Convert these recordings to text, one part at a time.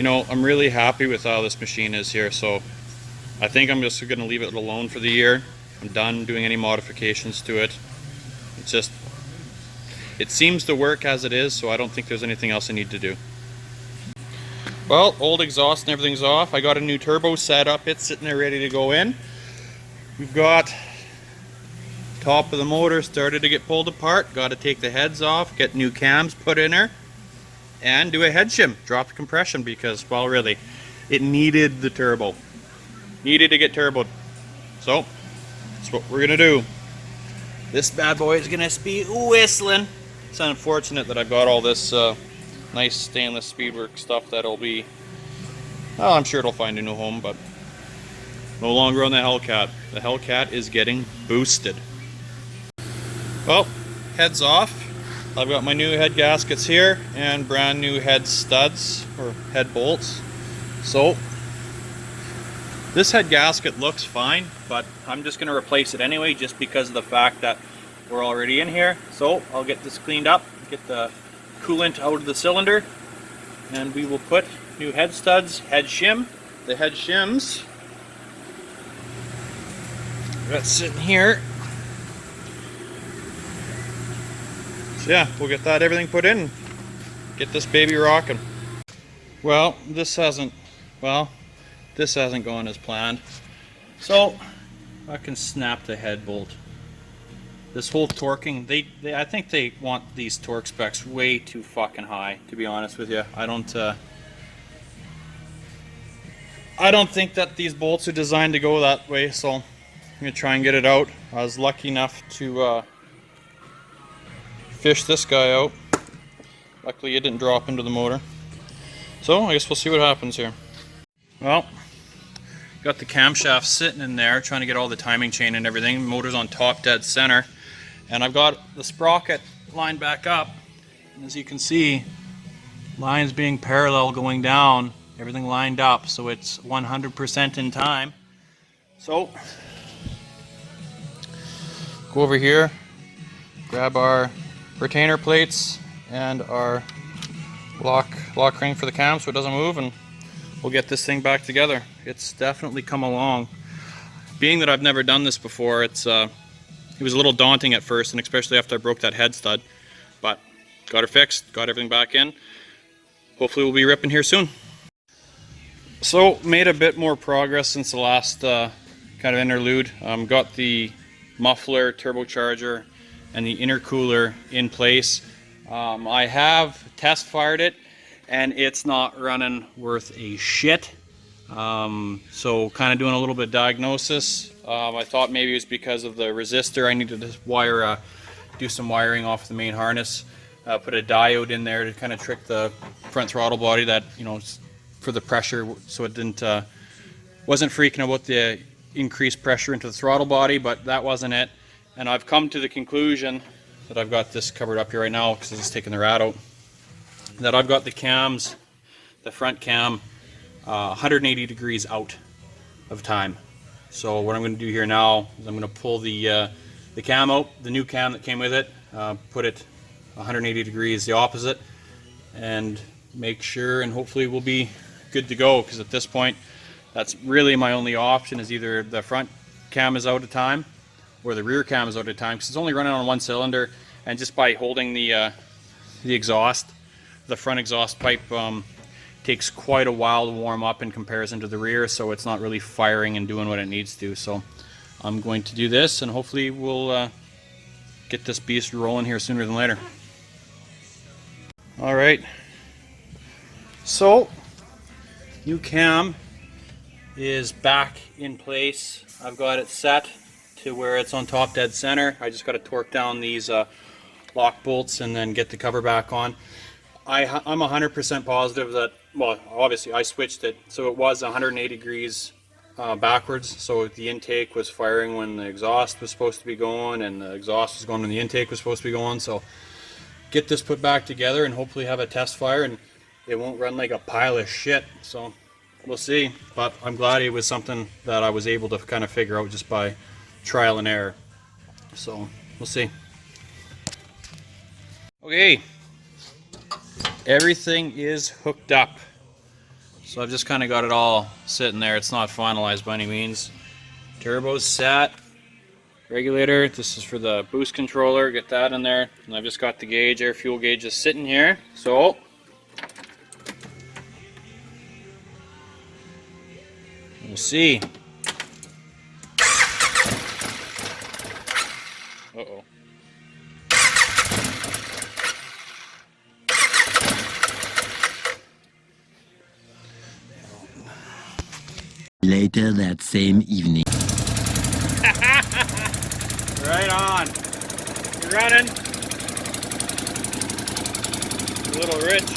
you know, I'm really happy with how this machine is here, so I think I'm just going to leave it alone for the year. I'm done doing any modifications to it. It's just, it seems to work as it is, so I don't think there's anything else I need to do. Well, old exhaust and everything's off. I got a new turbo set up. It's sitting there ready to go in. We've got top of the motor started to get pulled apart. Got to take the heads off, get new cams put in there, and do a head shim. Drop the compression because, well, really, it needed the turbo. Needed to get turboed. So, that's what we're going to do. This bad boy is going to be whistling. It's unfortunate that I've got all this nice stainless speedwork stuff that'll be, well, I'm sure it'll find a new home, but no longer on the Hellcat. The Hellcat is getting boosted. Well, heads off. I've got my new head gaskets here and brand new head studs or head bolts. So this head gasket looks fine, but I'm just going to replace it anyway just because of the fact that we're already in here. So I'll get this cleaned up, get the coolant out of the cylinder, and we will put new head studs, head shim. The head shims, that's sitting here. So yeah, we'll get that everything put in, get this baby rocking. Well, this hasn't gone as planned. So I can snap the head bolt. This whole torquing, I think they want these torque specs way too fucking high, to be honest with you. I don't think that these bolts are designed to go that way, so I'm gonna try and get it out. I was lucky enough to fish this guy out. Luckily it didn't drop into the motor. So I guess we'll see what happens here. Well, got the camshaft sitting in there, trying to get all the timing chain and everything. Motor's on top dead center. And I've got the sprocket lined back up. And as you can see, lines being parallel going down, everything lined up, so it's 100% in time. So, go over here, grab our retainer plates and our lock ring for the cam so it doesn't move, and we'll get this thing back together. It's definitely come along. Being that I've never done this before, it was a little daunting at first, and especially after I broke that head stud, but got her fixed, got everything back in. Hopefully we'll be ripping here soon. So made a bit more progress since the last kind of interlude. Got the muffler, turbocharger, and the intercooler in place. I have test fired it, and it's not running worth a shit. So kind of doing a little bit of diagnosis. I thought maybe it was because of the resistor. I needed to do some wiring off the main harness. Put a diode in there to kind of trick the front throttle body, that, you know, for the pressure, so it wasn't freaking about the increased pressure into the throttle body, but that wasn't it. And I've come to the conclusion that I've got this covered up here right now because it's taking the rat out, that I've got the cams, the front cam, 180 degrees out of time. So what I'm going to do here now is I'm going to pull the cam out, the new cam that came with it, put it 180 degrees the opposite, and make sure, and hopefully we'll be good to go, because at this point that's really my only option, is either the front cam is out of time or the rear cam is out of time, because it's only running on one cylinder, and just by holding the exhaust, the front exhaust pipe takes quite a while to warm up in comparison to the rear, so it's not really firing and doing what it needs to. So I'm going to do this, and hopefully we'll get this beast rolling here sooner than later. Alright, so new cam is back in place. I've got it set to where it's on top dead center. I just got to torque down these lock bolts and then get the cover back on. I'm 100% positive that, well, obviously I switched it, so it was 180 degrees backwards, so the intake was firing when the exhaust was supposed to be going, and the exhaust was going when the intake was supposed to be going. So get this put back together and hopefully have a test fire, and it won't run like a pile of shit. So we'll see, but I'm glad it was something that I was able to kind of figure out just by trial and error. So we'll see. Okay, everything is hooked up. So I've just kind of got it all sitting there. It's not finalized by any means. Turbo's set. Regulator, this is for the boost controller, get that in there. And I've just got the gauge, air fuel gauge just sitting here. So we'll see. Uh-oh. Later that same evening. Right on. You're running. A little rich.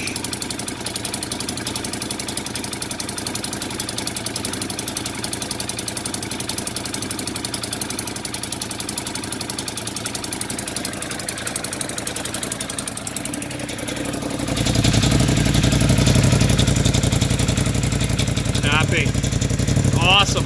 Happy. Awesome.